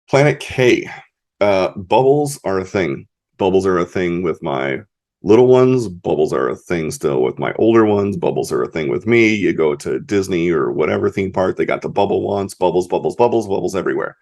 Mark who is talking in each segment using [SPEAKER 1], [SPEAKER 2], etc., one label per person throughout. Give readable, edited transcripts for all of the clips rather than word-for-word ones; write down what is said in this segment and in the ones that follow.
[SPEAKER 1] Planet K. Bubbles are a thing. Bubbles are a thing with my little ones. Bubbles are a thing still with my older ones. Bubbles are a thing with me. You go to Disney or whatever theme park, they got the bubble wands, bubbles, bubbles, bubbles, bubbles everywhere.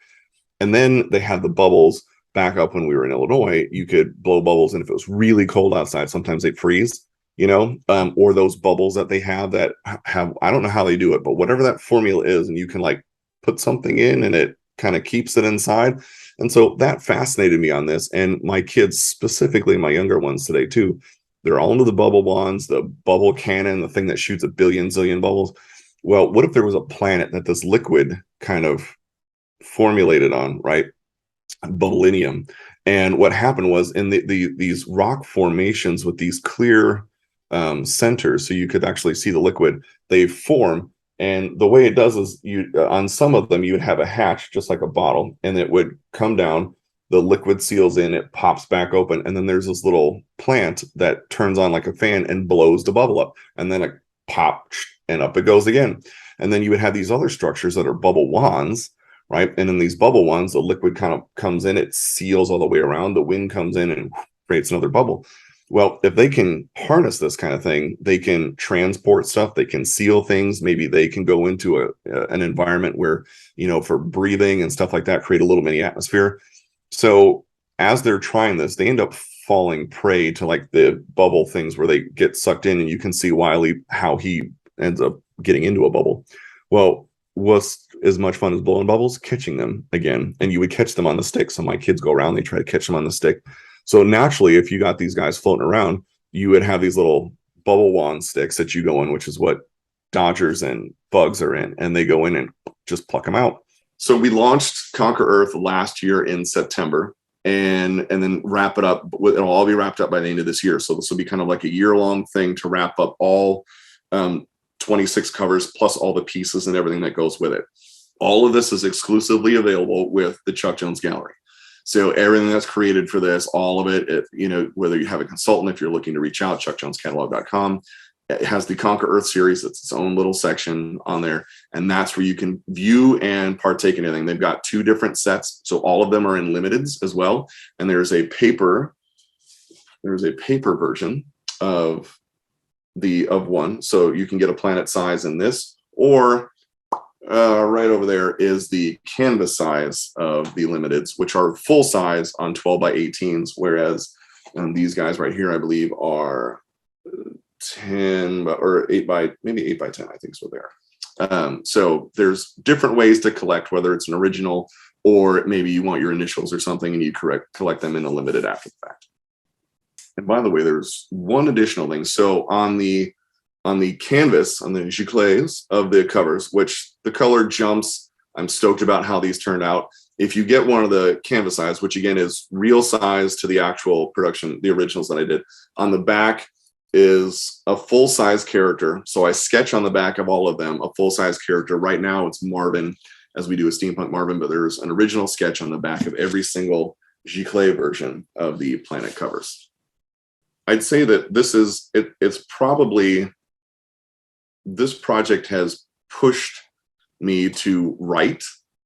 [SPEAKER 1] And then they had the bubbles back up when we were in Illinois. You could blow bubbles, and if it was really cold outside, sometimes they'd freeze, or those bubbles that they have that have, I don't know how they do it, but whatever that formula is, and you can like put something in and it kind of keeps it inside. And so that fascinated me on this. And my kids, specifically my younger ones today too, they're all into the bubble wands, the bubble cannon, the thing that shoots a billion zillion bubbles. Well, what if there was a planet that this liquid kind of formulated on, right? Bubblinium. And what happened was in these rock formations with these clear centers, so you could actually see the liquid, they form. And the way it does is you on some of them, you would have a hatch, just like a bottle, and it would come down, the liquid seals in, it pops back open, and then there's this little plant that turns on like a fan and blows the bubble up, and then it pop and up it goes again. And then you would have these other structures that are bubble wands, right? And in these bubble ones, the liquid kind of comes in, it seals all the way around, the wind comes in and creates another bubble. Well, if they can harness this kind of thing, they can transport stuff, they can seal things, maybe they can go into an environment where, for breathing and stuff like that, create a little mini atmosphere. So as they're trying this, they end up falling prey to like the bubble things where they get sucked in, and you can see Wiley how he ends up getting into a bubble. Well, what's as much fun as blowing bubbles? Catching them again. And you would catch them on the stick. So my kids go around, they try to catch them on the stick. So naturally, if you got these guys floating around, you would have these little bubble wand sticks that you go in, which is what Dodgers and Bugs are in. And they go in and just pluck them out. So we launched Conquer Earth last year in September, and then wrap it up. It'll all be wrapped up by the end of this year. So this will be kind of like a year-long thing to wrap up all 26 covers plus all the pieces and everything that goes with it. All of this is exclusively available with the Chuck Jones Gallery. So everything that's created for this, all of it, whether you have a consultant, if you're looking to reach out, chuckjonescatalog.com. It has the Conquer Earth series. It's its own little section on there. And that's where you can view and partake in anything. They've got 2 different sets. So all of them are in limiteds as well. And there's a paper version of one. So you can get a planet size in this, or right over there is the canvas size of the limiteds, which are full size on 12 by 18s, whereas these guys right here, I believe, are 10 or 8 by 10, I think is what they are. So there's different ways to collect, whether it's an original or maybe you want your initials or something and you collect them in a limited after the fact. And by the way, there's one additional thing. So on the canvas, on the giclées of the covers, which the color jumps, I'm stoked about how these turned out. If you get one of the canvas size, which again is real size to the actual production, the originals that I did, on the back is a full-size character. So I sketch on the back of all of them a full-size character. Right now it's Marvin, as we do a Steampunk Marvin, but there's an original sketch on the back of every single giclée version of the planet covers. I'd say that it's probably, this project has pushed me to write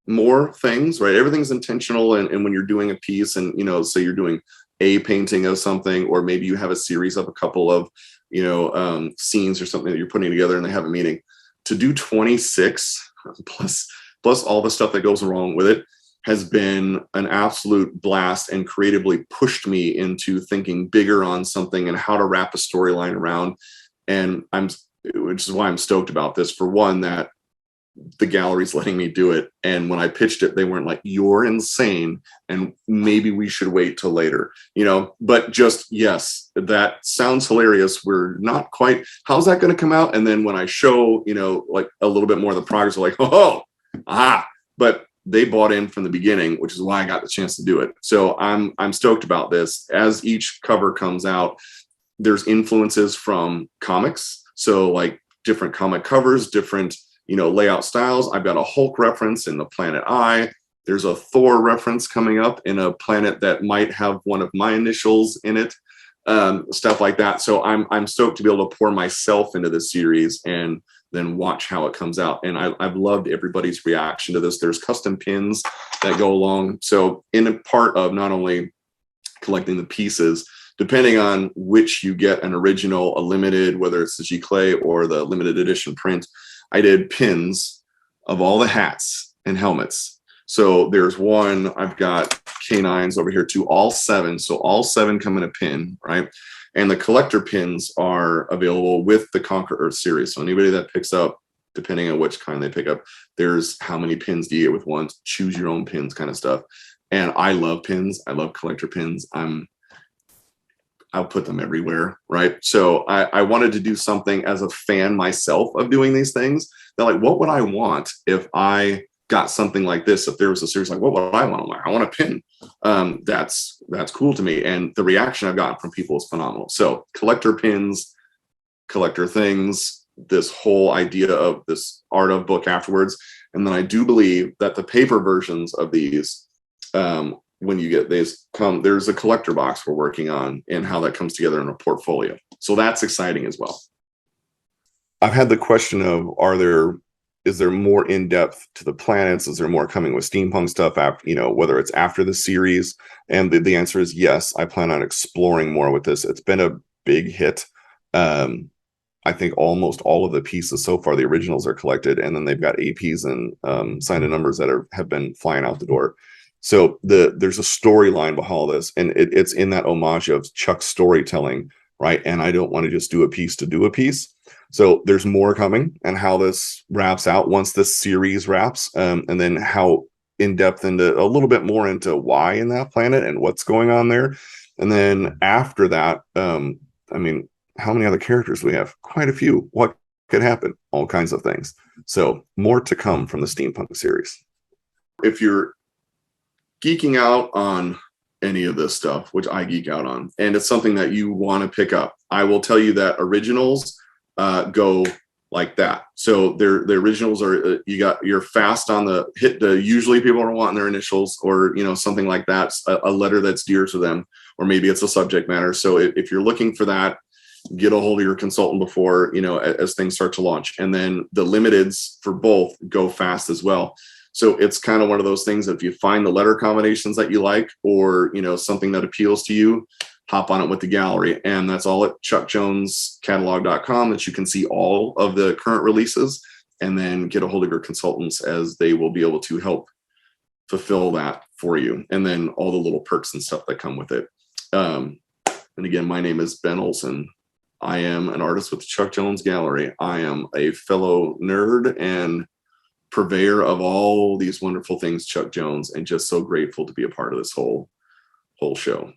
[SPEAKER 1] more things, right? Everything's intentional. And when you're doing a piece and, say you're doing a painting of something, or maybe you have a series of a couple of, scenes or something that you're putting together and they have a meaning, to do 26 plus all the stuff that goes along with it has been an absolute blast and creatively pushed me into thinking bigger on something and how to wrap a storyline around. And which is why I'm stoked about this. For one, that the gallery's letting me do it. And when I pitched it, they weren't like, you're insane, and maybe we should wait till later, but just, yes, that sounds hilarious. We're not quite, how's that going to come out? And then when I show, like a little bit more of the progress, they're like, but they bought in from the beginning, which is why I got the chance to do it. So I'm stoked about this. As each cover comes out, there's influences from comics. So like different comic covers, different, layout styles. I've got a Hulk reference in the Planet Eye. There's a Thor reference coming up in a planet that might have one of my initials in it, stuff like that. So I'm stoked to be able to pour myself into this series and then watch how it comes out. And I've loved everybody's reaction to this. There's custom pins that go along. So in a part of not only collecting the pieces, depending on which you get, an original, a limited, whether it's the G-Clay or the limited edition print, I did pins of all the hats and helmets. So there's one, I've got canines over here too, all 7. So all 7 come in a pin, right? And the collector pins are available with the Conquer Earth series. So anybody that picks up, depending on which kind they pick up, there's how many pins do you get with one, choose your own pins kind of stuff. And I love pins. I love collector pins. I'll put them everywhere, right? So I wanted to do something as a fan myself of doing these things. That like, what would I want if I got something like this? If there was a series like, what would I want? I want a pin. That's cool to me. And the reaction I've gotten from people is phenomenal. So collector pins, collector things, this whole idea of this art of book afterwards. And then I do believe that the paper versions of these, when you get these there's a collector box we're working on and how that comes together in a portfolio. So that's exciting as well. I've had the question of, is there more in-depth to the planets? Is there more coming with steampunk stuff after, whether it's after the series? And the answer is yes. I plan on exploring more with this. It's been a big hit. I think almost all of the pieces so far, the originals are collected, and then they've got APs and signed numbers that have been flying out the door. So there's a storyline behind all this, and it's in that homage of Chuck's storytelling, right? And I don't want to just do a piece to do a piece. So there's more coming, and how this wraps out once this series wraps, and then how in depth into a little bit more into why in that planet and what's going on there. And then after that, I mean, how many other characters do we have? Quite a few. What could happen? All kinds of things. So more to come from the Steampunk series. If you're geeking out on any of this stuff, which I geek out on, and it's something that you want to pick up, I will tell you that originals go like that. So the originals are you're fast on the hit. Usually people are wanting their initials or something like that, a letter that's dear to them, or maybe it's a subject matter. So if you're looking for that, get a hold of your consultant before as things start to launch. And then the limiteds for both go fast as well. So it's kind of one of those things that if you find the letter combinations that you like, or something that appeals to you, hop on it with the gallery. And that's all at chuckjonescatalog.com, that you can see all of the current releases, and then get a hold of your consultants, as they will be able to help fulfill that for you. And then all the little perks and stuff that come with it. And again, my name is Ben Olson. I am an artist with the Chuck Jones Gallery. I am a fellow nerd and purveyor of all these wonderful things, Chuck Jones, and just so grateful to be a part of this whole show.